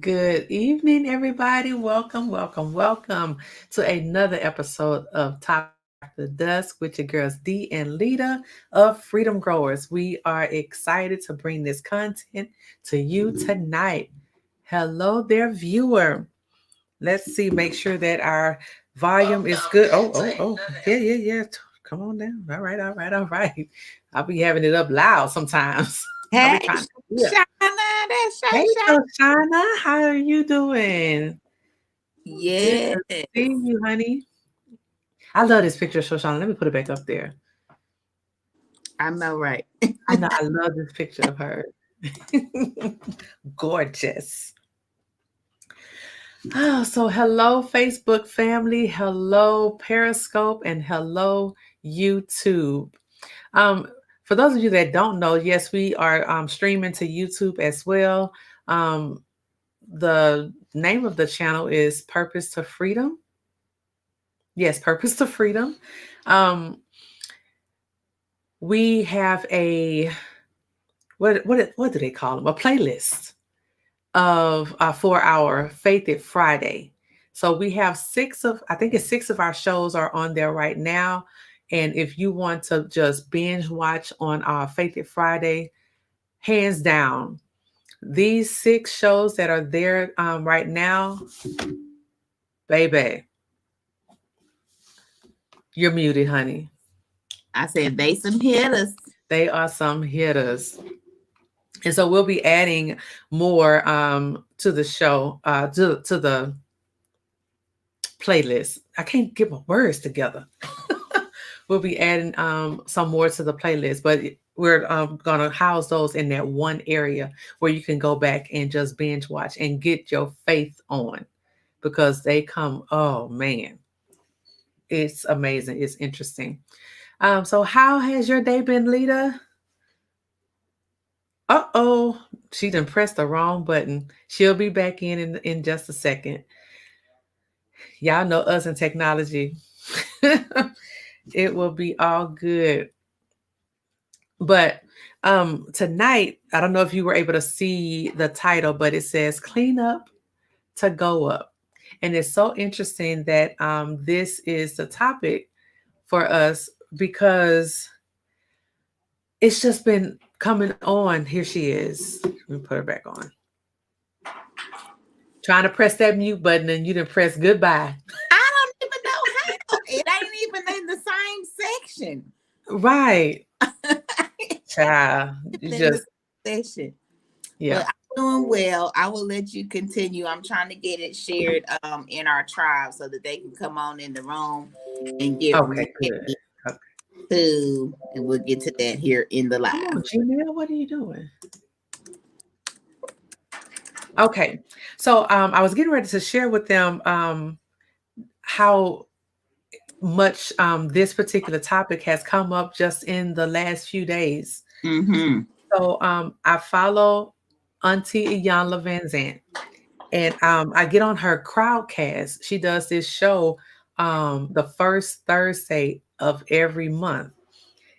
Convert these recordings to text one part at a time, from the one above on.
Good evening, everybody. Welcome to another episode of Talk the Dusk with your girls D and Lida of Freedom Growers. We are excited to bring this content to you tonight. Hello there, viewer. Let's see, make sure that our volume is good. Oh. Yeah. Come on down. All right. I'll be having it up loud sometimes. I'll be Hey, trying to, yeah. Shana, that's Shay Hey, Shay. Shoshana, how are you doing? Good Yes, to see you, honey. I love this picture of Shoshana. Let me put it back up there. I know, right? I know I love this picture of her. Gorgeous. Oh, so hello, Facebook family. Hello, Periscope, and hello, YouTube. Um, for those of you that don't know, yes, we are streaming to YouTube as well. Um, the name of the channel is Purpose to Freedom. Yes, Purpose to Freedom. Um, we have a what do they call them? A playlist of for our Faith It Friday. So we have I think it's six of our shows are on there right now. And if you want to just binge watch on our Faith It Friday, hands down, these six shows that are there right now, baby, you're muted, honey. I said they some hitters. They are some hitters. And so we'll be adding more to the show, to the playlist. I can't get my words together. We'll be adding some more to the playlist, but we're going to house those in that one area where you can go back and just binge watch and get your faith on because they come, oh man, it's amazing. It's interesting. So how has your day been, Lita? Uh-oh, she done pressed the wrong button. She'll be back in just a second. Y'all know us in technology. It will be all good. But tonight, I don't know if you were able to see the title, but it says clean up to go up. And it's so interesting that this is the topic for us because it's just been coming on. Here she is. Let me put her back on. Trying to press that mute button and you didn't press goodbye. I don't even know how. It ain't even in the same section. Right. Child. You In the just, session. yeah. But I'm doing well. I will let you continue. I'm trying to get it shared in our tribe so that they can come on in the room and get Okay, good. ready Okay. to, and we'll get to that here in the Come live. on, Gmail, what are you doing? Okay. So I was getting ready to share with them how much this particular topic has come up just in the last few days. Mm-hmm. So I follow Auntie Iyanla Van Zant, and I get on her crowdcast. She does this show the first Thursday of every month.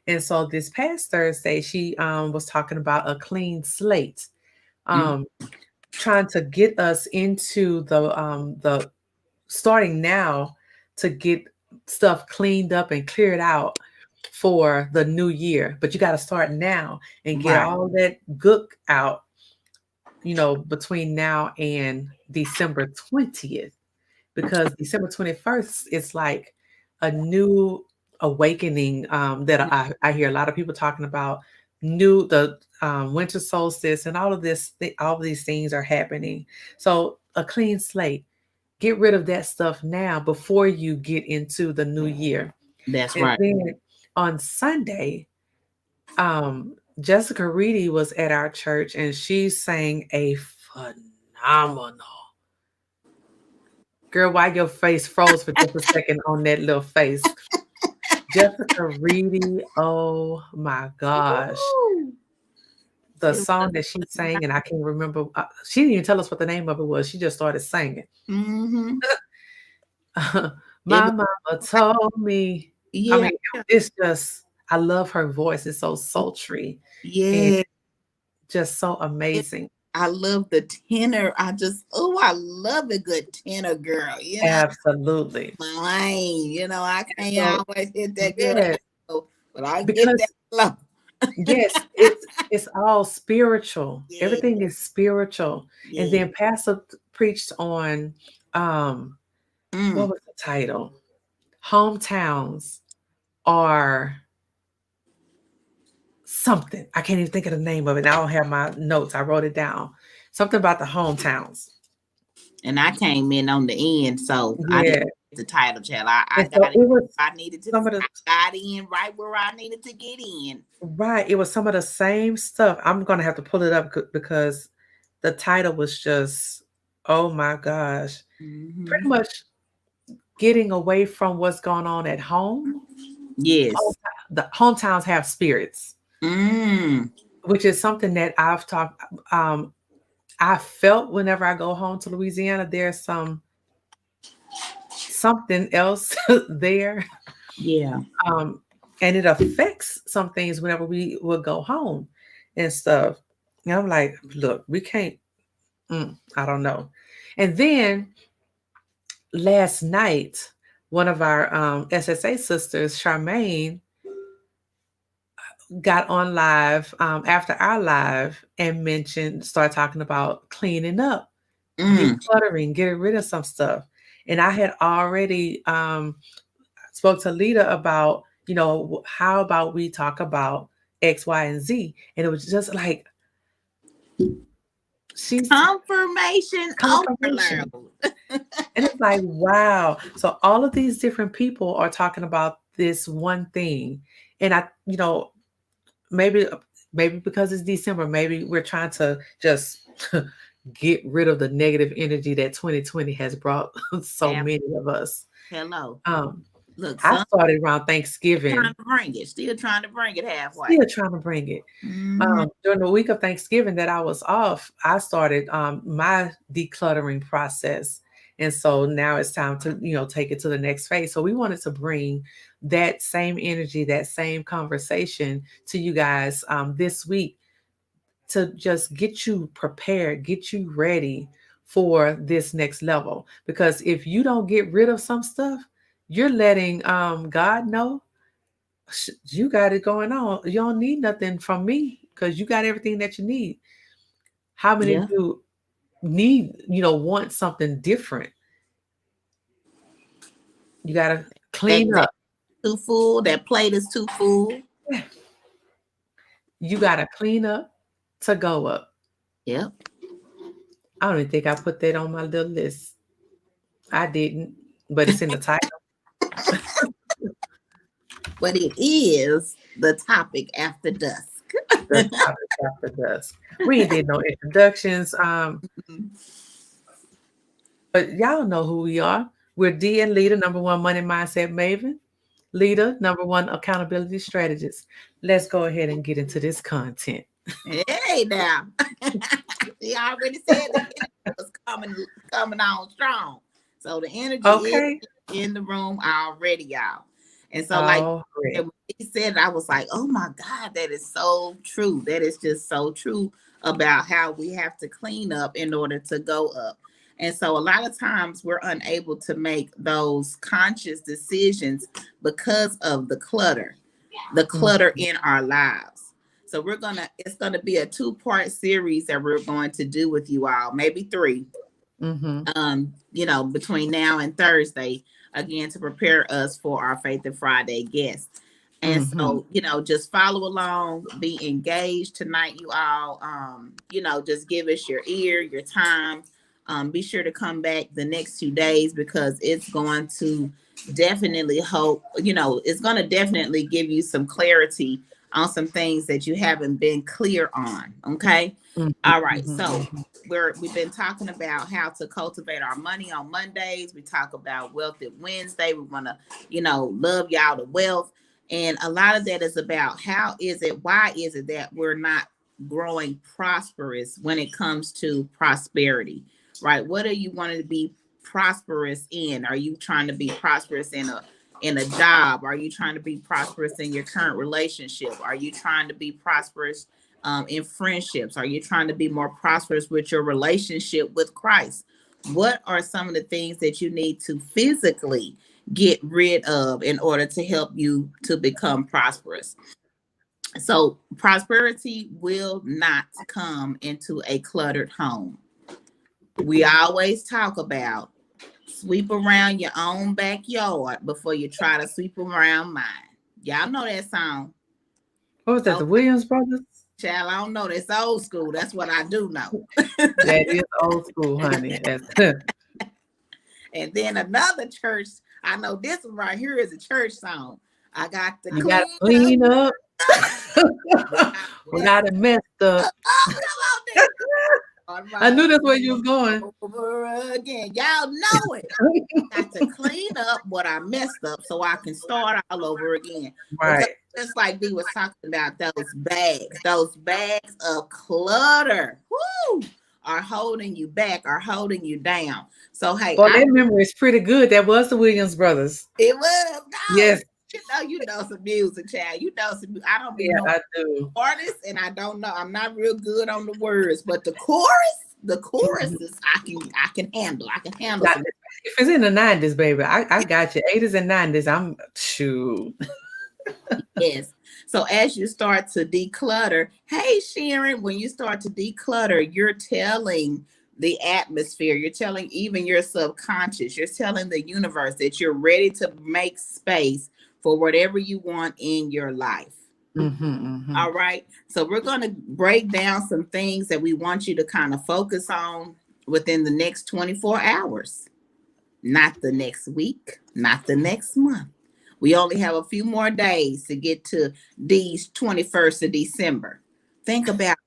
And so this past Thursday, she was talking about a clean slate, um, trying to get us into the starting now to get stuff cleaned up and cleared out for the new year. But you got to start now and get Right. all that gook out, between now and December 20th, because December 21st is like a new awakening that I hear a lot of people talking about the winter solstice and all of all of these things are happening. So a clean slate, get rid of that stuff now before you get into the new year. That's And right. then on Sunday, Jessica Reedy was at our church and she sang a phenomenal. Girl, why your face froze for just a second on that little face? Jessica Reedy, oh my gosh. Woo! The It song that she sang, and I can't remember, she didn't even tell us what the name of it was. She just started singing. mm-hmm. It My was, mama told me. I yeah, mean, it's just, I love her voice. It's so sultry and yeah. just so It, amazing. I love the tenor. I love a good tenor, girl. Absolutely. Mine. I So can't always hit that girl yes, that low, but I get that because low. yes, it's all spiritual. Yeah. Everything is spiritual. And Yeah. then Pastor preached on um what Mm. was the title? Hometowns are something. I can't even think of the name of it. I don't have my notes. I wrote it down. Something about the hometowns. And I came in on the end, so I didn't Yeah. get the title, child. I And so got it. it was I needed to. some of the I got in right where I needed to get in. right. It was some of the same stuff. I'm gonna have to pull it up because the title was just, oh my gosh. Hmm. Pretty much getting away from what's going on at home. Yes. The hometowns have spirits, Mm. which is something that I've talked. Um, I felt whenever I go home to Louisiana, there's something else there, Yeah. um, and it affects some things whenever we will go home and stuff. And I'm like, look, we can't. I don't know. And then last night, one of our SSA sisters, Charmaine, got on live after our live and started talking about cleaning up, Mm. decluttering, getting rid of some stuff. And I had already spoke to Lida about, how about we talk about X, Y, and Z? And it was just like she's Confirmation confirmation. overload. And it's like, wow. So all of these different people are talking about this one thing. And maybe maybe because it's December, maybe we're trying to just get rid of the negative energy that 2020 has brought so Ab- many of us. Hello. Um, Look, I son, started around Thanksgiving, trying to bring it. Still trying to bring it halfway. still trying to bring it. Hmm. During the week of Thanksgiving that I was off, I started my decluttering process. And so now it's time to, take it to the next phase. So we wanted to bring that same energy, that same conversation to you guys this week to just get you prepared, get you ready for this next level. Because if you don't get rid of some stuff, you're letting God know you got it going on. You don't need nothing from me because you got everything that you need. How many of Yeah. you need, want something different? You got to That clean that up. too full. That plate is too full. You got to clean up to go up. Yep. I don't even think I put that on my little list. I didn't, but it's in the title. But it is the topic after dusk. The topic after dusk. We ain't did no introductions. But y'all know who we are. We're D and Lida, number one money mindset maven. Lida, number one accountability strategist. Let's go ahead and get into this content. Hey now. He already said the energy was coming on strong. So the energy is Okay. in the room already, y'all. And so like All right. when he said it, I was like, oh my God, that is so true. That is just so true about how we have to clean up in order to go up. And so a lot of times we're unable to make those conscious decisions because of the clutter Mhm. in our lives. So it's gonna be a two-part series that we're going to do with you all, maybe three, Mhm. between now and Thursday, again, to prepare us for our Faith and Friday guest. And Mhm. so, just follow along, be engaged tonight, you all. Just give us your ear, your time. Be sure to come back the next 2 days because it's going to it's going to definitely give you some clarity on some things that you haven't been clear on. Okay. Mhm. All right. Mhm. So Mhm. we've been talking about how to cultivate our money on Mondays. We talk about wealthy Wednesday. We want to, love y'all to wealth. And a lot of that is about why is it that we're not growing prosperous when it comes to prosperity, right? What are you wanting to be prosperous in? Are you trying to be prosperous in a job? Are you trying to be prosperous in your current relationship? Are you trying to be prosperous in friendships? Are you trying to be more prosperous with your relationship with Christ? What are some of the things that you need to physically get rid of in order to help you to become prosperous? So prosperity will not come into a cluttered home. We always talk about sweep around your own backyard before you try to sweep around mine. Y'all know that song. What was that? The Okay, Williams brothers? child, I don't know. That's old school. That's what I do know. That is old school, honey. That's And then another church, I know this one right here is a church song. I got to you gotta clean up. clean up. What We got it messed up. Oh, come on, all I right. knew that's where you was going. Over again. Y'all know it. Got to clean up what I messed up so I can start all over again. Because Right. just like Dee was talking about, those bags of clutter, whoo, are holding you back, are holding you down. So hey, Well, that memory is pretty good. That was the Williams brothers. it was no, Yes. you know some music, child. You know some. I don't be Yeah, no I do. artist, and I don't know. I'm not real good on the words, but the Mhm. choruses, I can handle. I can handle Now, some. if it's in the 90s, baby, I got you. 80s and 90s, I'm shoot. Yes. So as you start to declutter, hey Sharon, when you start to declutter, you're telling the atmosphere, you're telling even your subconscious, you're telling the universe that you're ready to make space for whatever you want in your life. Mm-hmm. All right. So we're going to break down some things that we want you to kind of focus on within the next 24 hours, not the next week, not the next month. We only have a few more days to get to these 21st of December. Think about it.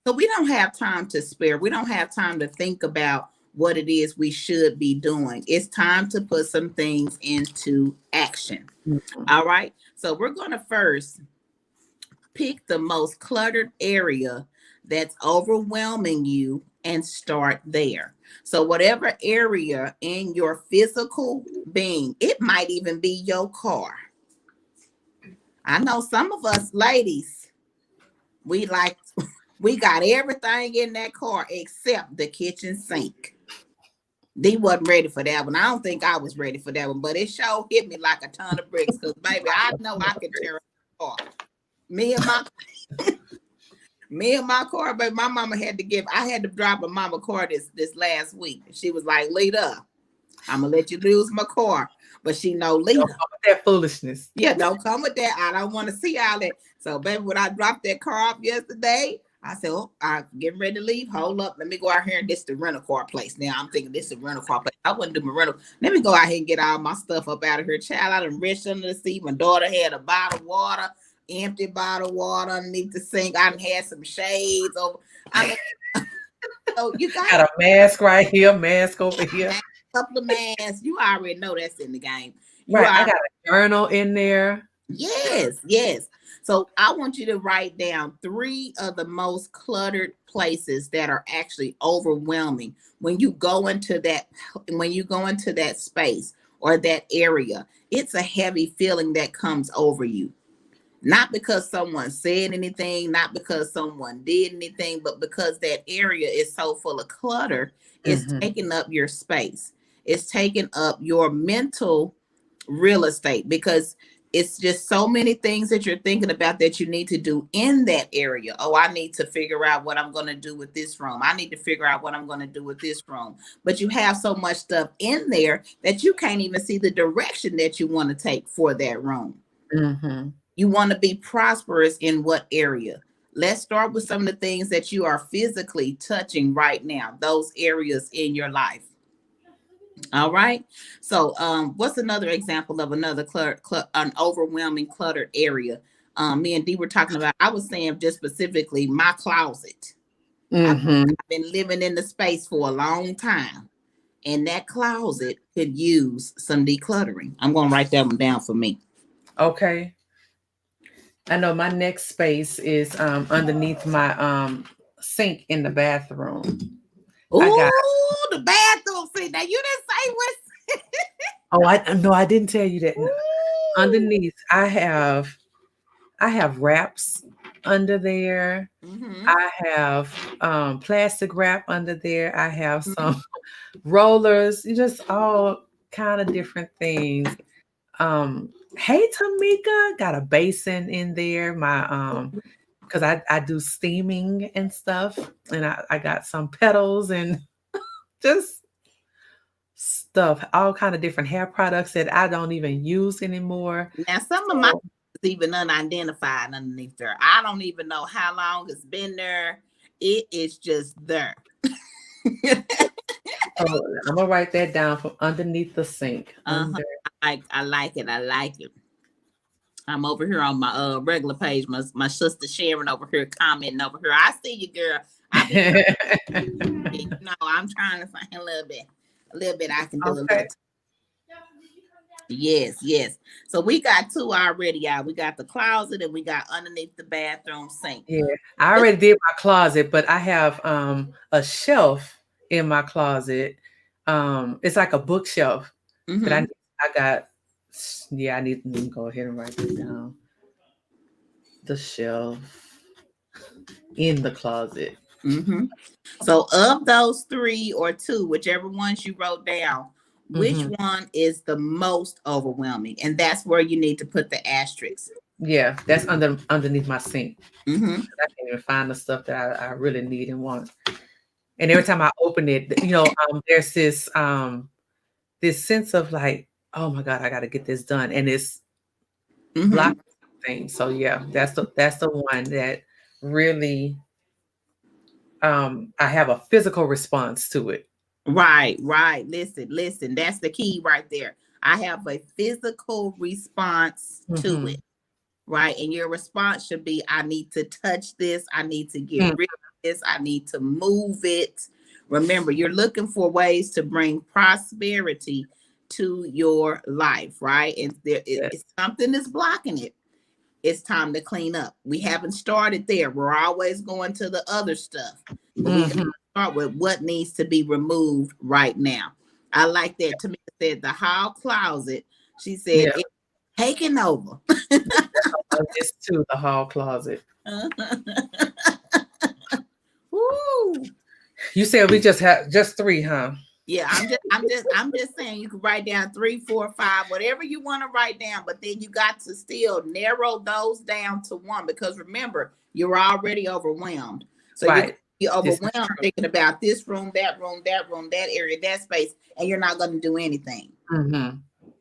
So we don't have time to spare. We don't have time to think about what it is we should be doing. It's time to put some things into action. Mm-hmm. All right. So we're going to first pick the most cluttered area that's overwhelming you and start there. So, whatever area in your physical being, it might even be your car. I know some of us ladies, we like, we got everything in that car except the kitchen sink. They wasn't ready for that one. I don't think I was ready for that one, but it sure hit me like a ton of bricks because, baby, I know I can tear up a car. Me and my car, but my mama had to I had to drop a mama car this last week. She was like, Lida, I'm gonna let you lose my car. But she know Don't Lida. come with that foolishness. Yeah, don't come with that. I don't want to see all that. So, baby, when I dropped that car off yesterday, I said, oh, I'm getting ready to leave. Hold up. Let me go out here and this is the rental car place. Now I'm thinking this is a rental car place. I wouldn't do my rental. Let me go out here and get all my stuff up out of here. Child, I done reached under the seat. My daughter had a bottle of water, empty bottle of water underneath the sink. I done had some shades over. I mean, so you Got a mask right here, mask over here. a couple of masks. You already know that's in the game. You Right. I are. got a journal in there. Yes, yes. So I want you to write down 3 of the most cluttered places that are actually overwhelming when you go into that space or that area. It's a heavy feeling that comes over you. Not because someone said anything, not because someone did anything, but because that area is so full of clutter, it's Mm-hmm. taking up your space. It's taking up your mental real estate because it's just so many things that you're thinking about that you need to do in that area. Oh, I need to figure out what I'm going to do with this room. I need to figure out what I'm going to do with this room. But you have so much stuff in there that you can't even see the direction that you want to take for that room. Mm-hmm. You want to be prosperous in what area? Let's start with some of the things that you are physically touching right now, those areas in your life. All right. So, what's another example of another an overwhelming cluttered area? Me and Dee were talking about. I was saying just specifically my closet. I've Mm-hmm. been living in the space for a long time, and that closet could use some decluttering. I'm going to write that one down for me. Okay. I know my next space is underneath my sink in the bathroom. I got Ooh, the bathroom seat. Now you didn't say what's. oh I no, I didn't tell you that. Ooh. Underneath I have wraps. under there. Mm-hmm. I have plastic wrap under there. I have some rollers, just all kind of different things. Hey Tamika, got a basin in there. My because I do steaming and stuff, and I got some petals and just stuff, all kind of different hair products that I don't even use anymore. Now, some of my So, is even unidentified underneath there. I don't even know how long it's been there. It is just there. so I'm gonna write that down from underneath the sink. Uh-huh. I like it. I like it. I'm over here on my regular page. My sister Sharon over here commenting over here. I see you, girl. I be I'm trying to find a little bit. A little bit I can do a little. Okay. Yes, yes. So we got two already, y'all. We got the closet and we got underneath the bathroom sink. Yeah, I already did my closet, but I have a shelf in my closet. It's like a bookshelf that Mm-hmm. I got. Yeah, I need to go ahead and write this down. The shelf in the closet. Mm-hmm. So of those three or two, whichever ones you wrote down, which Hmm. one is the most overwhelming? And that's where you need to put the asterisk. Yeah, that's underneath my sink. Mm-hmm. I can't even find the stuff that I really need and want. And every time I open it, there's this sense of like, oh my God, I got to get this done, and it's Mm-hmm. blocking things. So yeah, that's the one that really I have a physical response to it. Right, right. Listen, listen. That's the key right there. I have a physical response to Hmm. it. Right. And your response should be, I need to touch this. I need to get Mm. rid of this. I need to move it. Remember, you're looking for ways to bring prosperity to your life, right? And Yeah. it's something that's blocking it. It's time to clean up. We haven't started there. We're always going to the other stuff, but we got to Hmm. start with what needs to be removed right now. I like that. Tamika said the hall closet. She said Yeah. it's taking over. This too, the hall closet. Woo. You said we just have just three, huh? Yeah, I'm just saying you can write down 3, 4, 5, whatever you want to write down, but then you got to still narrow those down to one because remember, you're already overwhelmed. So you're Right. be This is overwhelmed true. thinking about this room, that room, that room, that area, that space, and you're not going to do anything. Hmm.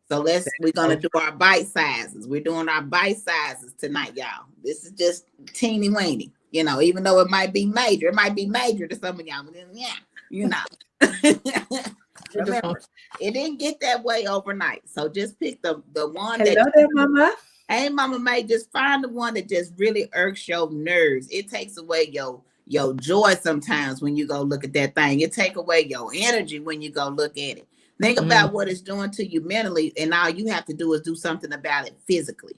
So we're gonna So do our bite sizes. We're doing our bite sizes tonight, y'all. This is just teeny weeny, even though it might be major, to some of y'all. But then, yeah, you know. we just want. Remember, it didn't get that way overnight. So just pick the one that Hello there, Mama. hey Mama May, just find the one that just really irks your nerves. It takes away your joy sometimes when you go look at that thing. It take away your energy when you go look at it. Think Mm. about what it's doing to you mentally, and all you have to do is do something about it physically.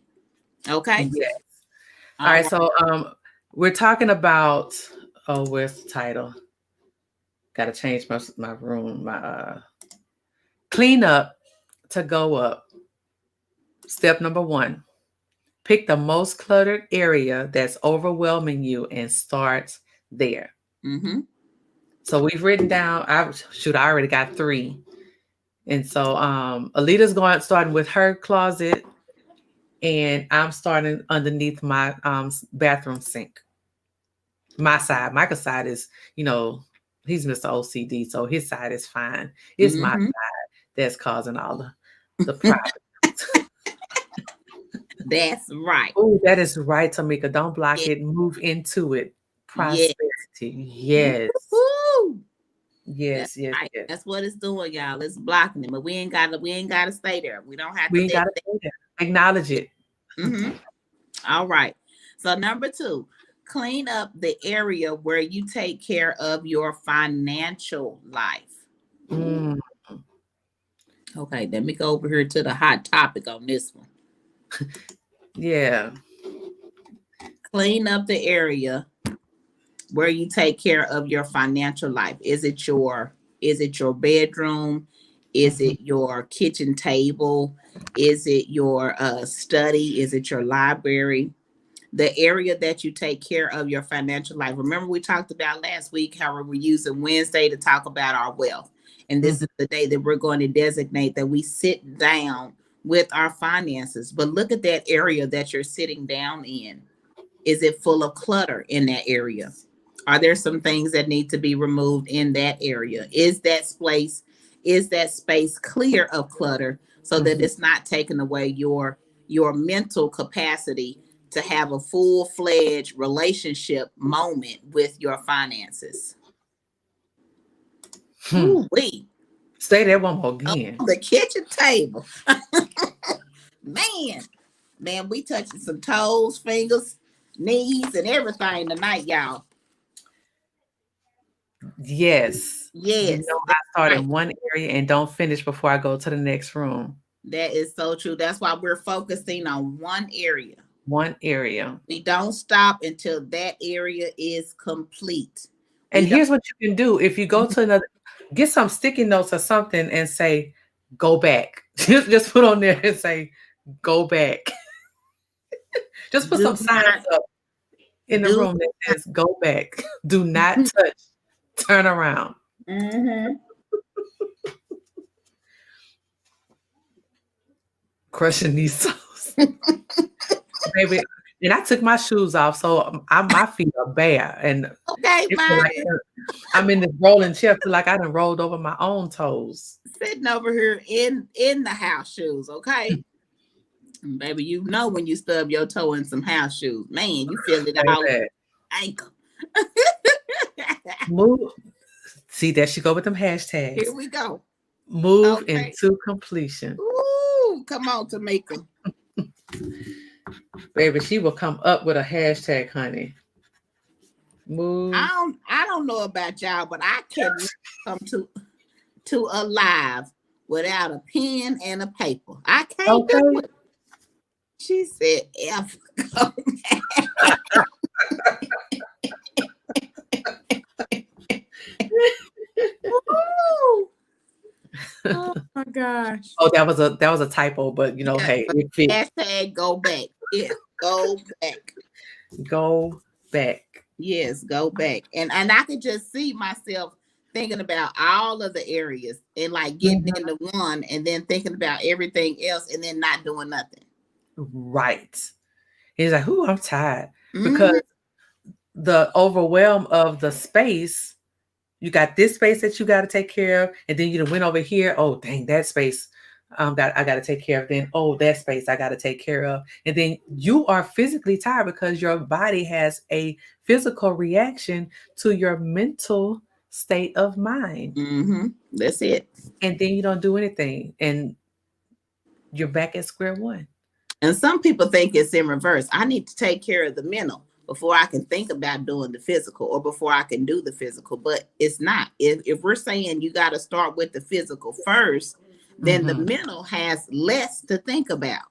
Okay. Yes. All All right. right. So we're talking about. Oh, where's the title? Got to change my room. My clean up to go up. Step number one: pick the most cluttered area that's overwhelming you and start there. Mm-hmm. So we've written down. I already got three. And so Alita's starting with her closet, and I'm starting underneath my bathroom sink. My side, Michael's side is, you know, he's Mr. OCD, so his side is fine. It's my Mm-hmm. side that's causing all the problems. That's right. Oh, that is right, Tamika. Don't block Yeah. it. Move into it. Yeah. Prosperity. Yes. Woo-hoo. That's Yes. Yes. right. Yes. That's what it's doing, y'all. It's blocking it, but we ain't gotta stay there. We don't have to We ain't stay got to say that. Acknowledge it. there. Mm-hmm. All right. So number 2, clean up the area where you take care of your financial life. Mm, Okay, let me go over here to the hot topic on this one. yeah. Clean up the area where you take care of your financial life. Is it your bedroom? Is Mhm. it your kitchen table? Is it your study? Is it your library? the area that you take care of your financial life. Remember, we talked about last week how we're using Wednesday to talk about our wealth. And this is the day that we're going to designate that we sit down with our finances. But look at that area that you're sitting down in. Is it full of clutter in that area? Are there some things that need to be removed in that area? Is that space clear of clutter so that it's not taking away your mental capacity to have a full-fledged relationship moment with your finances? Ooh-wee. Say that one more again. On the kitchen table. Man, we touching some toes, fingers, knees, and everything tonight, y'all. Yes. Yes. You know, I start in one area and don't finish before I go to the next room. That is so true. That's why we're focusing on one area. One area. We don't stop until that area is complete. And here's what you can do. If you go to another, get some sticky notes or something and say, go back. Just put on there and say, go back. Just put some signs up in the room that says, go back. Do not touch. Turn around. Crushing these toes. Baby. And I took my shoes off, so my feet are bare. And okay, like I'm in this rolling chair, feel like I done rolled over my own toes. Sitting over here in the house shoes, okay? Baby, you know when you stub your toe in some house shoes, man, you feel it out ankle. Move. See, there she go with them hashtags. Here we go. Move into completion. Ooh, come on, Tamika. Baby, she will come up with a hashtag, honey. Move. I don't know about y'all, but I can't come to a live without a pen and a paper. I can't do it. She said F. Oh my gosh. Oh, that was a typo, but you know, hey, it fits. Hashtag go back. Yeah, go back. Go back. Yes, go back. And I could just see myself thinking about all of the areas and like getting into one and then thinking about everything else and then not doing nothing. Right. He's like, "Ooh, I'm tired." Because the overwhelm of the space, you got this space that you got to take care of, and then you went over here. Oh, dang, that space I got to take care of. Then, oh, that space I got to take care of. And then you are physically tired because your body has a physical reaction to your mental state of mind. That's it. And then you don't do anything, and you're back at square one. And some people think it's in reverse. I need to take care of the mental before I can think about doing the physical or before I can do the physical. But it's not. If we're saying you got to start with the physical first, then the mental has less to think about.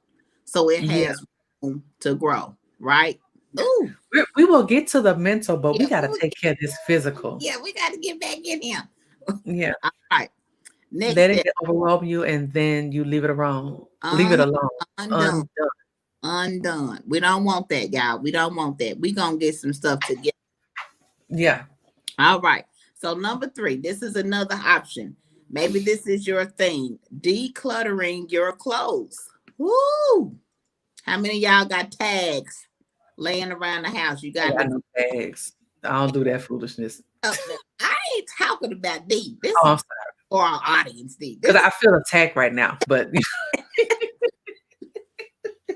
So it has room to grow, right? Ooh. We will get to the mental, but we got to take care of this physical. Yeah, we got to get back in here. Yeah. All right. Next Let it overwhelm you, and then you leave it alone. Leave it alone. Undone. We don't want that, y'all. We don't want that. We're going to get some stuff together. Yeah. All right. So number 3, this is another option. Maybe this is your thing. Decluttering your clothes. Woo! How many of y'all got tags laying around the house? You got no tags. I don't do that foolishness. I ain't talking about these. I'm sorry. Or our audience these. Because I feel attacked right now. But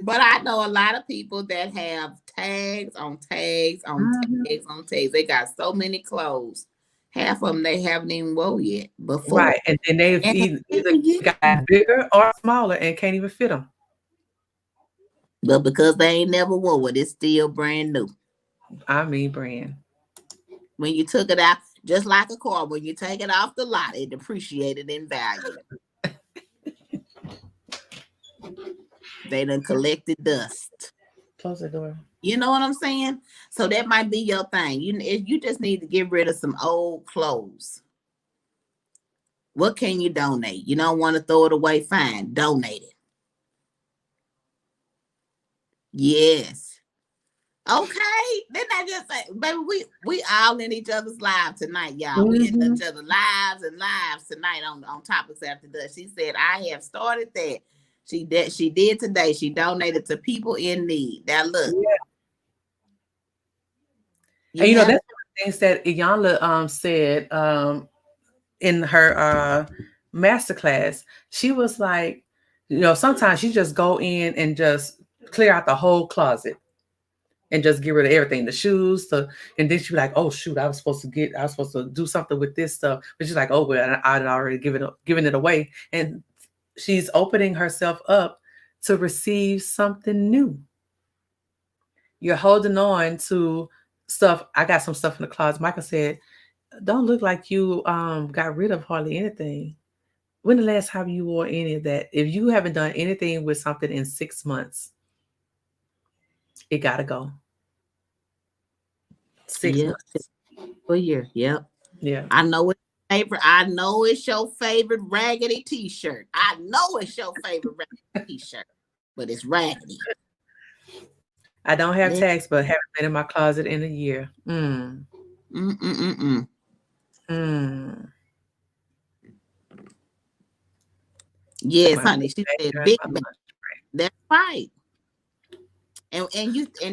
but I know a lot of people that have tags on tags on tags on tags. They got so many clothes. Half of them they haven't even wore yet before. Right. And then they've either got bigger or smaller and can't even fit them. But because they ain't never wore it, it's still brand new. I mean brand. When you took it out, just like a car, when you take it off the lot, it depreciated in value. They done collected dust. Close the door. You know what I'm saying? So that might be your thing. You just need to get rid of some old clothes. What can you donate? You don't want to throw it away? Fine, donate it. Yes. Okay, didn't I just say, baby, we all in each other's lives tonight, y'all. We in Mm-hmm. each other's lives and lives tonight on Topics After Dusk. She said, I have started that. She did today. She donated to people in need. Now look, Yeah. And you have that's one of the things that Iyanla said in her masterclass. She was like, sometimes you just go in and just clear out the whole closet and just get rid of everything, the shoes, and then she'd be like, "Oh shoot, I was supposed to do something with this stuff," but she's like, "Oh well, I'd already given it away," and she's opening herself up to receive something new. You're holding on to stuff. I got some stuff in the closet. Michael said, "Don't look like you got rid of hardly anything." When the last time you wore any of that? If you haven't done anything with something in 6 months, it gotta go. 6 yep, months. for a year. Yep. Yeah. I know it's favorite. I know it's your favorite raggedy t-shirt. I know it's your favorite raggedy t-shirt, but it's raggedy. I don't have Let- tags, but haven't been in my closet in a year. Mm-mm-mm-mm. Mm. Took Yes, my honey. book She bag said during big my bag. lunch break. That's right. And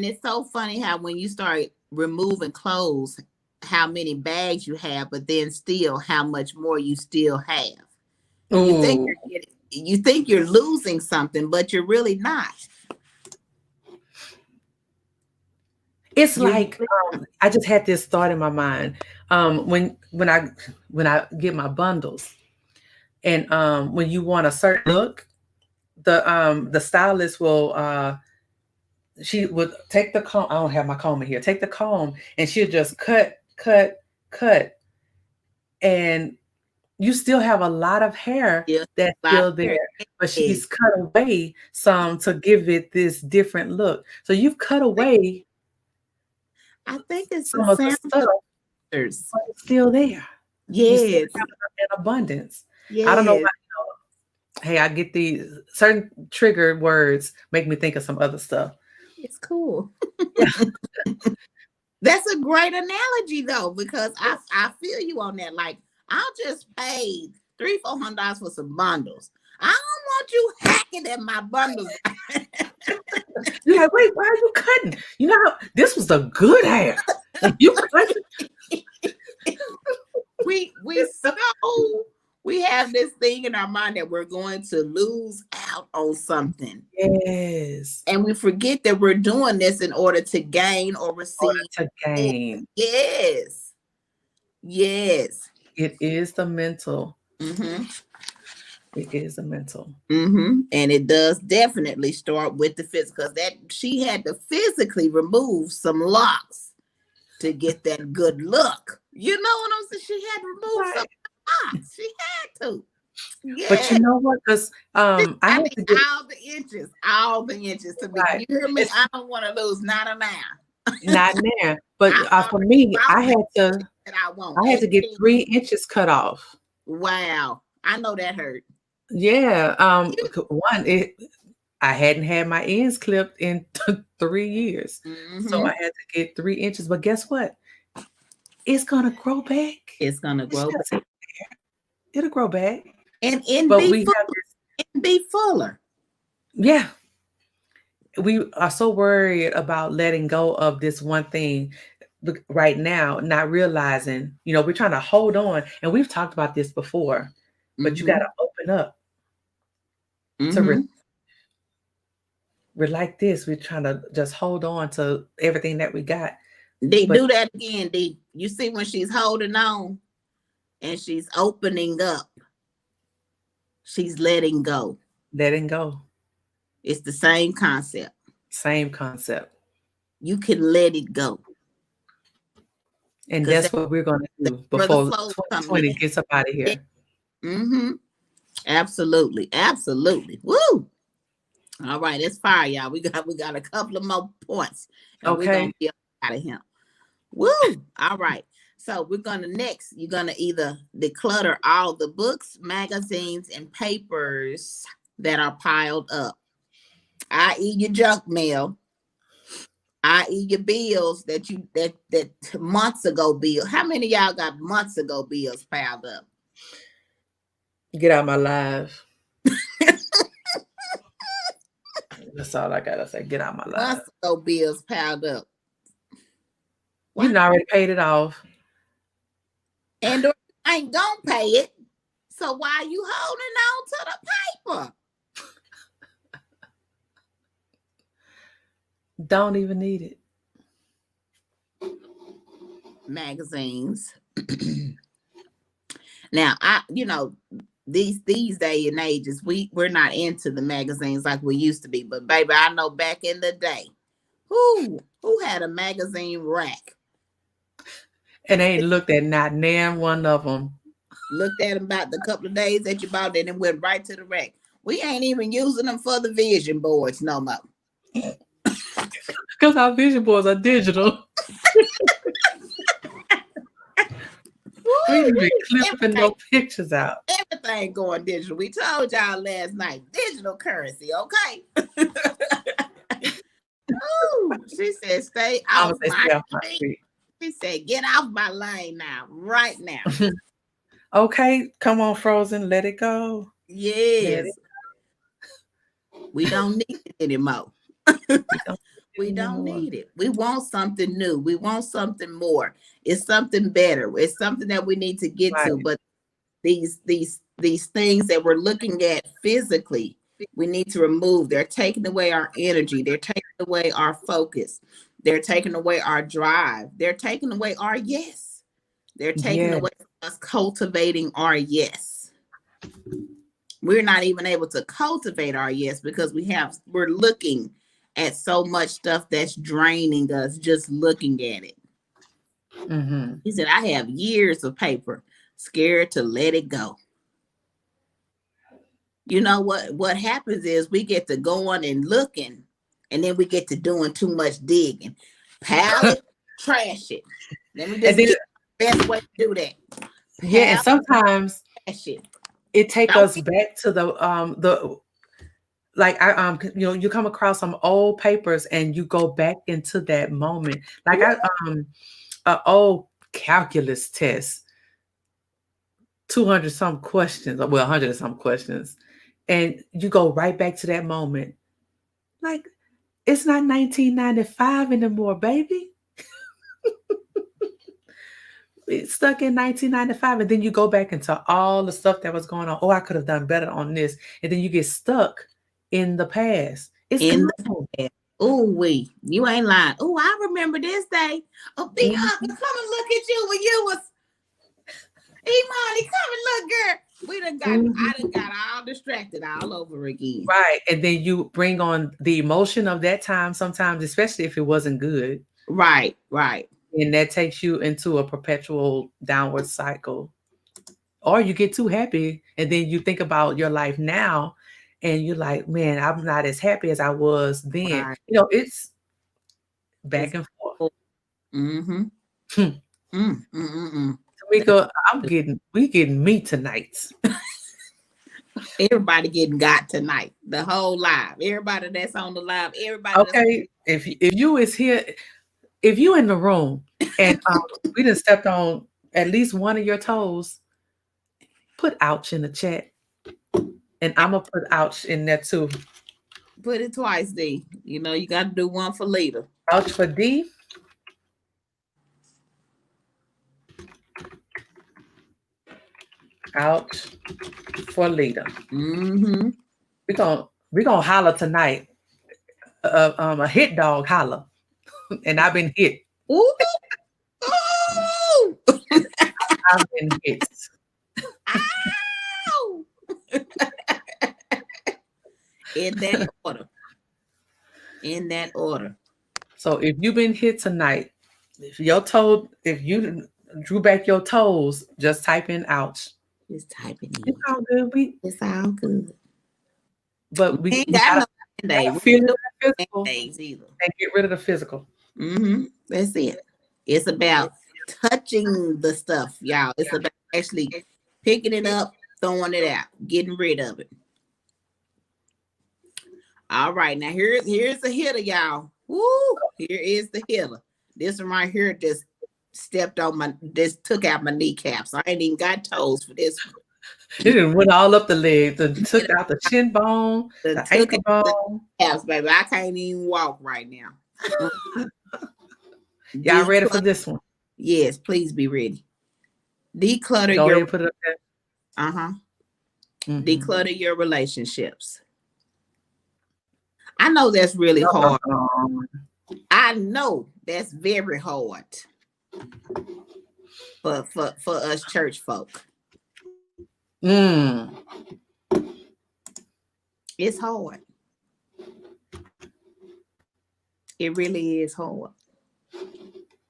it's so funny how when you start removing clothes, how many bags you have, but then still how much more you still have. You think Ooh. you think you're losing something, but you're really not. It's You're like I just had this thought in my mind. When I get my bundles, and when you want a certain look, the stylist will she would take the comb. I don't have my comb in here. Take the comb and she'll just cut, and you still have a lot of hair yeah, that's lot still there, here. but Yes. she's cut away some to give it this different look. So you've cut away I think it's the some of the sound stuff, filters. but it's still there. You still Yes. have an abundance. I don't know Yes. why. Hey, I get these certain trigger words make me think of some other stuff. It's cool. Yeah. That's a great analogy though, because I feel you on that. Like I'll just pay $300-400 for some bundles. I don't want you hacking at my bundles. You're like, wait, why are you cutting? You know, this was the good hair. And you cut we we have this thing in our mind that we're going to lose out on something. Yes. And we forget that we're doing this in order to gain or receive To more. gain. Yes. Yes. It is the mental. Mm-hmm. It is the mental. Mm-hmm. And it does definitely start with the physical. That she had to physically remove some locks to get that good look. You know what I'm saying? She had to remove some locks. She had to. But Yeah. you know what? Because I I had mean, to get all the inches to be. right. You hear me? I don't want to lose not a now. Not there. But for already me, bought I had to that I want. I had to get 3 inches cut off. Wow. I know that hurt. Yeah. I hadn't had my ends clipped in 3 years. So Mm-hmm. I had to get 3 inches. But guess what? It's gonna grow back. It's gonna It's grow just, back. it'll grow back. And But be we full, have and be fuller. yeah, we are so worried about letting go of this one thing right now, not realizing, we're trying to hold on. And we've talked about this before, but you got Mm-hmm. to open up to Mm-hmm. we're like this. We're trying to just hold on to everything that we got. They But do that again. You see when she's holding on and she's opening up, she's letting go. letting go, It's the same concept. same concept. You can let it go. And Because that's what we're going to that's do where the before flow comes 2020 in. gets up out of here. Mm-hmm. Absolutely. Absolutely. Woo! All right, it's fire, y'all. We got a couple of more points. And we're gonna Okay. be out of here. Woo! All right. So you're gonna either declutter all the books, magazines, and papers that are piled up, i.e. your junk mail, i.e. your bills that months ago bill. How many of y'all got months ago bills piled up? Get out my life. That's all I gotta say. Get out my life. Months ago bills piled up. You Why? done already paid it off. And I ain't gonna pay it. So why are you holding on to the paper? Don't even need it. Magazines. Now, these day and ages, we're not into the magazines like we used to be. But baby, I know back in the day, who had a magazine rack? And they ain't looked at not nan one of them. Looked at them about the couple of days that you bought it and went right to the rack. We ain't even using them for the vision boards no more. Because our vision boards are digital. We ain't even clipping no pictures out. Everything going digital. We told y'all last night, digital currency, okay? Ooh, she said, stay off my street. She said, get off my lane now, right now. Okay, come on, Frozen, let it go. Yes. We don't need it anymore. We don't need it. We want something new. We want something more. It's something better. It's something that we need to get to. But these things that we're looking at physically, we need to remove. They're taking away our energy. They're taking away our focus. They're taking away our drive. They're taking away our yes. They're taking away us cultivating our yes. We're not even able to cultivate our yes because we're looking at so much stuff that's draining us just looking at it. Mm-hmm. He said, I have years of paper, scared to let it go. You know what happens is we get to going and looking, and then we get to doing too much digging. Pile it, trash it. Let me just get the best way to do that. And sometimes it take us back to the like you come across some old papers and you go back into that moment. Like an old calculus test, 200 some questions, well 100 some questions, and you go right back to that moment. Like, it's not 1995 anymore, baby. It's stuck in 1995, and then you go back into all the stuff that was going on. Oh, I could have done better on this, and then you get stuck in the past. It's in the past. Oh, you ain't lying. Oh, I remember this day. Oh, Big Uncle, come and look at you when you was. Imani, come and look, girl. I done got all distracted all over again. Right, and then you bring on the emotion of that time sometimes, especially if it wasn't good. Right. And that takes you into a perpetual downward cycle. Or you get too happy, and then you think about your life now, and you're like, man, I'm not as happy as I was then. Right. It's back and forth. Mm-hmm. Tamika, we getting me tonight. Everybody getting got tonight. The whole live. Everybody that's on the live. Everybody. Okay, if you is here, if you in the room and we done stepped on at least one of your toes, put ouch in the chat. And I'm going to put ouch in there too. Put it twice, D. You got to do one for Lida. Ouch for D. Ouch for Lida. Mm-hmm. We're gonna holler tonight. A hit dog holler. And I've been hit. Ooh. I've been hit. Ow! In that order. So if you've been hit tonight, if you drew back your toes, just type in ouch. Just type it in. It's all good. It's all good. But we ain't got no days. Feel the physical days either. And get rid of the physical. Mm-hmm. That's it. It's about touching the stuff, y'all. It's about actually picking it up, throwing it out, getting rid of it. All right, now here's a hitter, y'all. Woo! Here is the healer. This one right here just took out my kneecaps. I ain't even got toes for this one. It done went all up the legs and took out the shin bone, the Took ankle out the bone. kneecaps, baby. I can't even walk right now. Y'all ready for Declutter. this one? Yes, please be ready. Declutter Go ahead your and put it up there. uh-huh. Mm-hmm. Declutter your relationships. I know that's really hard. I know that's very hard for us church folk. Mm. It's hard. It really is hard.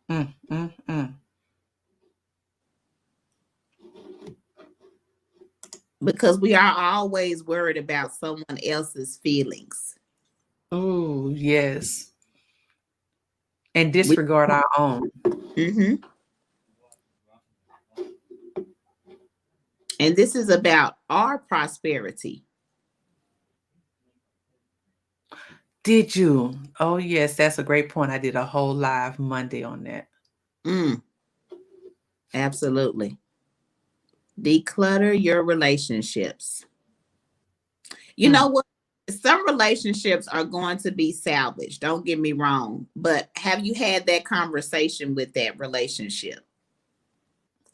Mm. Because we are always worried about someone else's feelings. Oh, yes. And disregard our own. Mm-hmm. And this is about our prosperity. Did you? Oh, yes, that's a great point. I did a whole live Monday on that. Absolutely. Declutter your relationships. You know what? Some relationships are going to be salvaged. Don't get me wrong. But have you had that conversation with that relationship?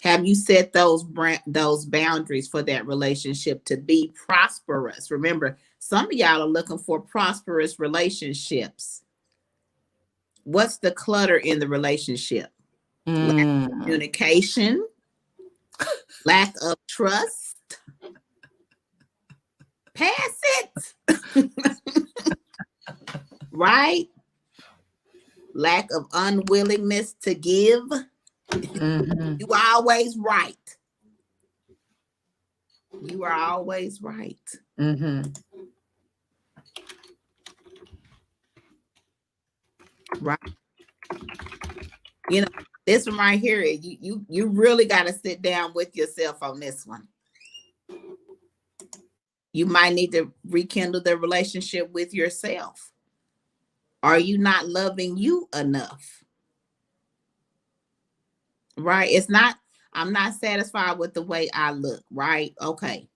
Have you set those boundaries for that relationship to be prosperous? Remember, some of y'all are looking for prosperous relationships. What's the clutter in the relationship? Lack of communication, lack of trust. Pass it. Right? Lack of unwillingness to give. You are always right. You are always right. Right. You know, this one right here, you really got to sit down with yourself on this one. You might need to rekindle the relationship with yourself. Are you not loving you enough? Right? It's not, I'm not satisfied with the way I look, right? Okay.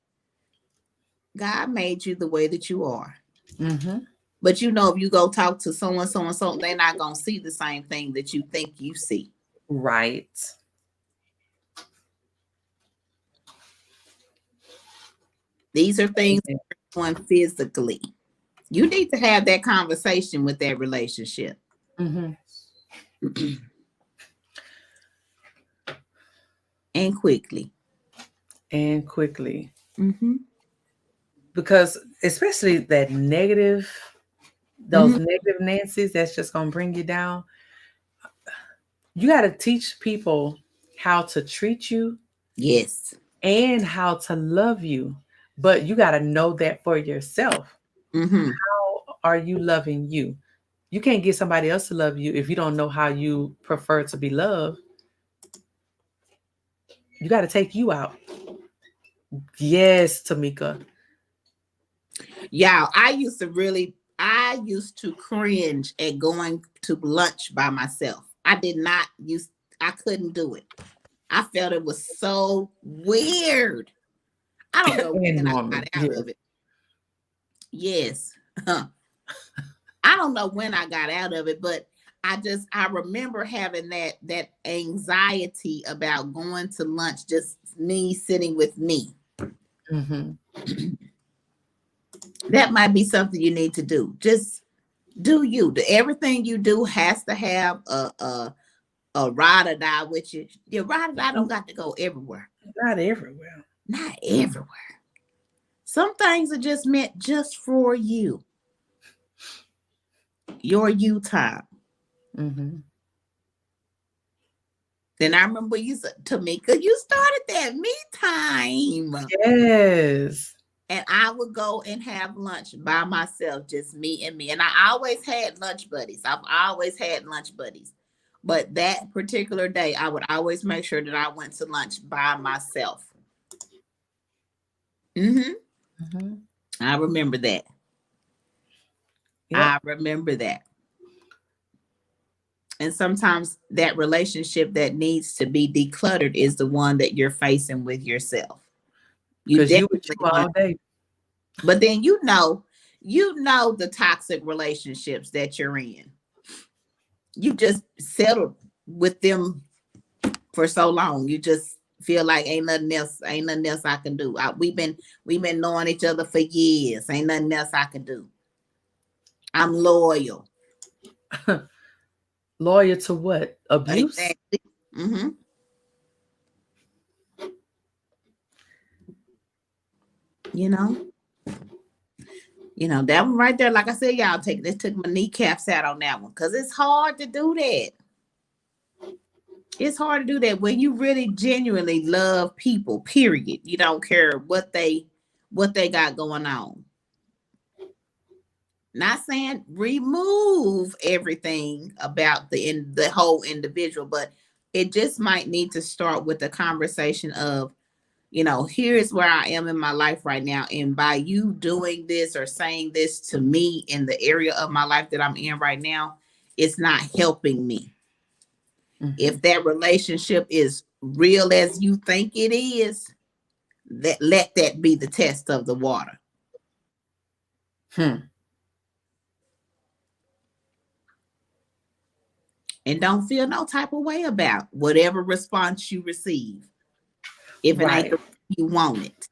God made you the way that you are. But you know, if you go talk to someone, they're not going to see the same thing that you think you see. Right. These are things that are going physically. You need to have that conversation with that relationship. And quickly. Because especially that negative, those negative Nancy's, that's just going to bring you down. You got to teach people how to treat you. Yes. And how to love you. But you got to know that for yourself. How are you loving you? You can't get somebody else to love you if you don't know how you prefer to be loved. You got to take you out. Yes, Tamika. Yeah, I used to cringe at going to lunch by myself. I couldn't do it. I felt it was so weird. I don't know when I got out of it. Yes. I don't know when I got out of it, but I remember having that anxiety about going to lunch, just me sitting with me. That might be something you need to do. Just do you. Everything you do has to have a ride or die with you. Your ride or die don't got to go everywhere. Not everywhere. Not everywhere. Some things are just meant just for you. Your you time. Then I remember you said, Tamika, you started that me time. Yes. And I would go and have lunch by myself, just me and me. And I always had lunch buddies. I've always had lunch buddies. But that particular day, I would always make sure that I went to lunch by myself. I remember that. Yep. I remember that. And sometimes that relationship that needs to be decluttered is the one that you're facing with yourself. You Because you with definitely you want, all day. but then you know the toxic relationships that you're in. You just settled with them for so long. You just feel like ain't nothing else I can do. We've been knowing each other for years. Ain't nothing else I can do. I'm loyal. Loyal to what? Abuse? Exactly. Mm-hmm. You know, that one right there. Like I said, y'all took my kneecaps out on that one because it's hard to do that. It's hard to do that when you really genuinely love people. Period. You don't care what they got going on. Not saying remove everything about the whole individual, but it just might need to start with the conversation of, here's where I am in my life right now. And by you doing this or saying this to me in the area of my life that I'm in right now, it's not helping me. Mm-hmm. If that relationship is real as you think it is, let that be the test of the water. Hmm. And don't feel no type of way about whatever response you receive. If it ain't Right. the way you want it.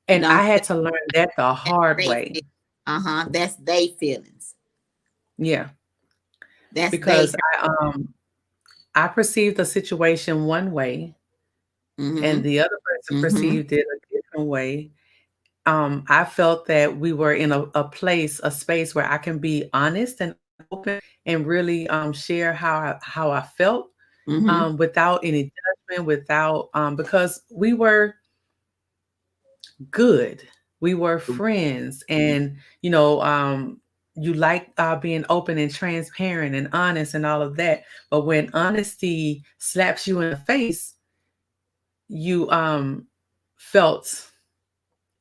And Don't I feel had to learn that the hard they way. feel. Uh-huh. That's they feelings. Yeah. That's they Because I perceived the situation one way and mm-hmm. the other person Mm-hmm. perceived it a different way. I felt that we were in a place, a space where I can be honest and open and really share how I felt Mm-hmm. without any judgment, without because we were good. We were friends, and you like being open and transparent and honest and all of that. But when honesty slaps you in the face, you felt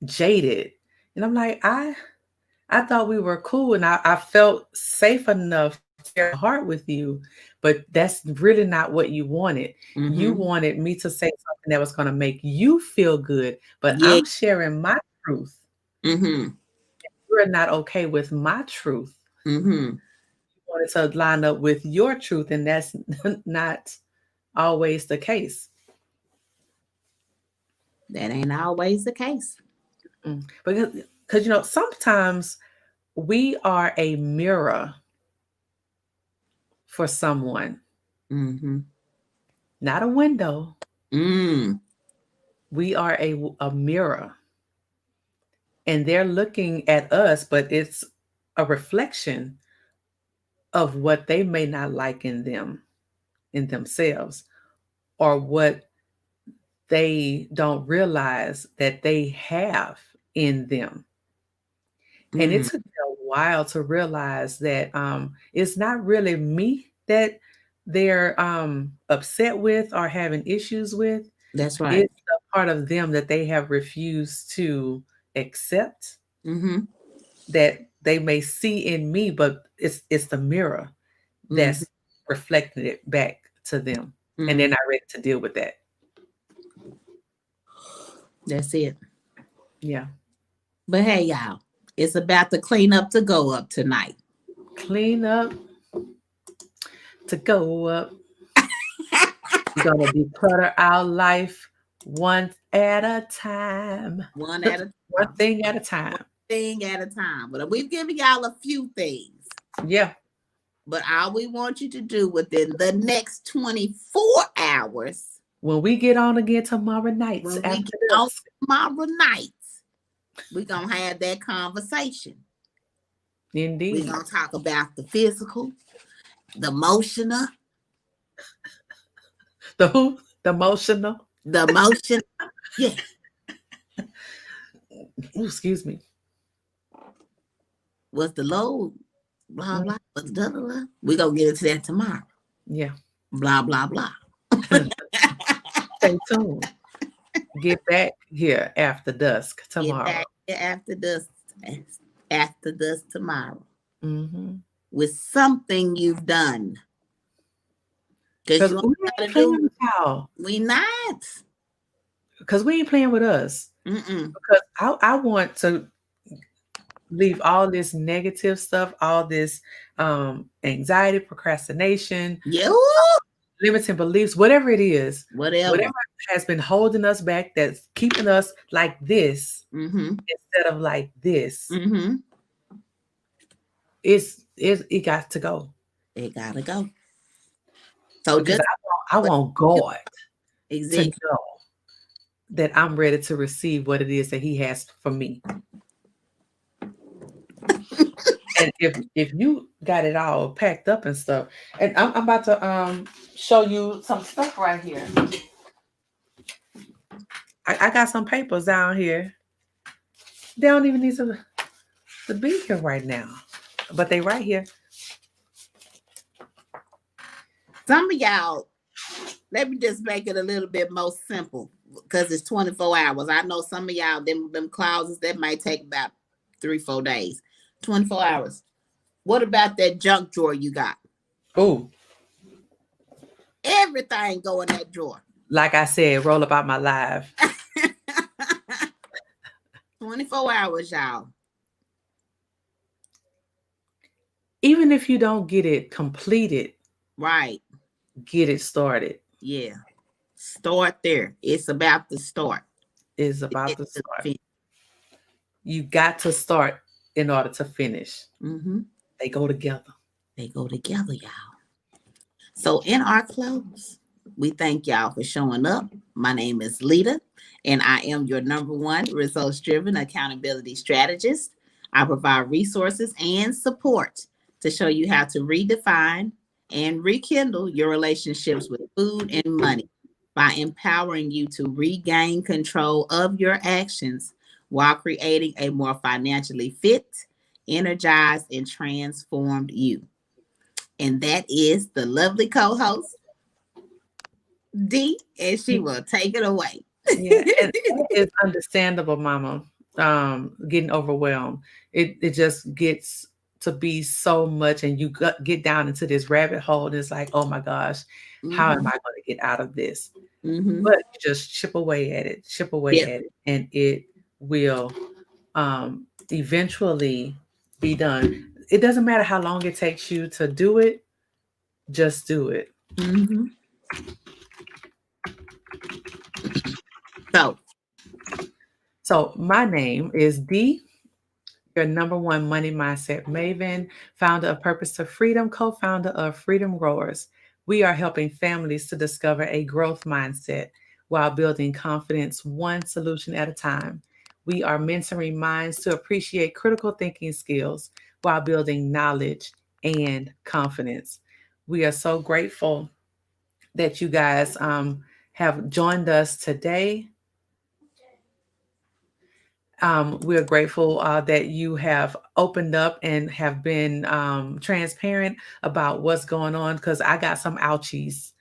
jaded, and I'm like, I thought we were cool, and I felt safe enough to share my heart with you, but that's really not what you wanted. You Mm-hmm. wanted me to say something that was going to make you feel good, but Yeah. I'm sharing my truth. Mm-hmm. You're not okay with my truth. Mm-hmm. You wanted to line up with your truth, and that's not always the case. That ain't always the case. Because sometimes we are a mirror for someone, Mm-hmm. not a window. Mm. We are a mirror, and they're looking at us, but it's a reflection of what they may not like in themselves, or what they don't realize that they have in them. And it Mm. took me a while to realize that it's not really me that they're upset with or having issues with. That's right. It's a part of them that they have refused to accept, Mm-hmm. that they may see in me, but it's the mirror Mm-hmm. that's reflecting it back to them, and they're Mm. not ready to deal with that. That's it. Yeah, But hey, y'all, it's about the cleanup to go up tonight. clean up to go up. We're gonna declutter our life one at a time, One at a one time. thing at a One time. thing at a time. But we've given y'all a few things. Yeah, But all we want you to do within the next 24 hours, when we get on again tomorrow nights when we after get on this, tomorrow night, we're going to have that conversation. We're indeed, going to talk about the physical, the emotional, the who, the emotional. the emotion. Yeah. Ooh, excuse me. What's the low? Blah, Mm, blah. What's the blah, blah. We're going to get into that tomorrow. yeah, Blah, blah, blah. stay tuned. Get back here after dusk Get tomorrow. back after this tomorrow Hmm. with something you've done. Because Because you we ain't ain't gotta playing do. with y'all. We not. Because we ain't playing with us. Mm-mm. Because I want to leave all this negative stuff, all this anxiety, procrastination, Yeah. limiting beliefs, whatever it is, Whatever. whatever has been holding us back, that's keeping us like this Mm-hmm. instead of like this, Mm-hmm. it got to go. It gotta go. So Because just I want God to exactly. know that I'm ready to receive what it is that He has for me. And if you got it all packed up and stuff, and I'm about to show you some stuff right here. I got some papers down here. They don't even need to be here right now, but they right here. Some of y'all, let me just make it a little bit more simple because it's 24 hours. I know some of y'all, them clouds that might take about 3-4 days. 24 hours. What about that junk drawer you got? Oh, Everything go in that drawer. like I said, roll about my live. 24 hours, y'all. Even if you don't get it completed, Right. get it started. Yeah. Start there. It's about to start. Is To about get to to start. the You got to start in order to finish. mm-hmm. They go together. They go together, y'all. So in our close, we thank y'all for showing up. My name is Lida, and I am your number one results-driven accountability strategist. I provide resources and support to show you how to redefine and rekindle your relationships with food and money by empowering you to regain control of your actions while creating a more financially fit, energized, and transformed you. And that is the lovely co-host D, and she will take it away. Yeah, and it's understandable, Mama. Getting overwhelmed. It just gets to be so much, and you get down into this rabbit hole, and it's like, oh my gosh, how am Mm-hmm. I going to get out of this? Mm-hmm. But you just chip away at it, chip away Yep. at it, and it will eventually be done. It doesn't matter how long it takes you to do it, just do it. Mm-hmm. So, So my name is Dee, your number one money mindset maven, founder of Purpose to Freedom, co founder of Freedom Growers. We are helping families to discover a growth mindset while building confidence one solution at a time. We are mentoring minds to appreciate critical thinking skills while building knowledge and confidence. We are so grateful that you guys have joined us today. We're grateful that you have opened up and have been transparent about what's going on because I got some ouchies.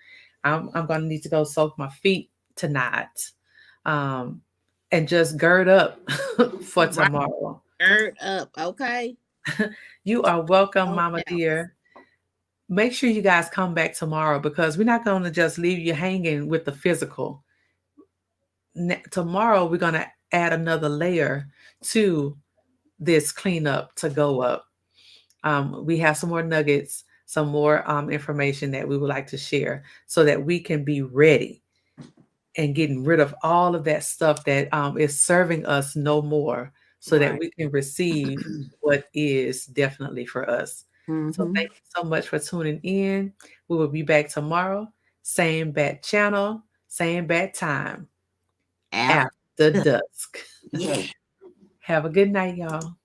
I'm going to need to go soak my feet tonight um, and just gird up for right, tomorrow. gird up, okay? You are welcome, Oh, Mama yeah. dear. Make sure you guys come back tomorrow because we're not going to just leave you hanging with the physical. Tomorrow, we're going to add another layer to this cleanup to go up. We have some more nuggets, some more information that we would like to share so that we can be ready and getting rid of all of that stuff that is serving us no more so that Right. we can receive what is definitely for us. So Mm-hmm. thank you so much for tuning in. We will be back tomorrow. Same bad channel, same bad time After. after dusk. Yeah. Have a good night, y'all.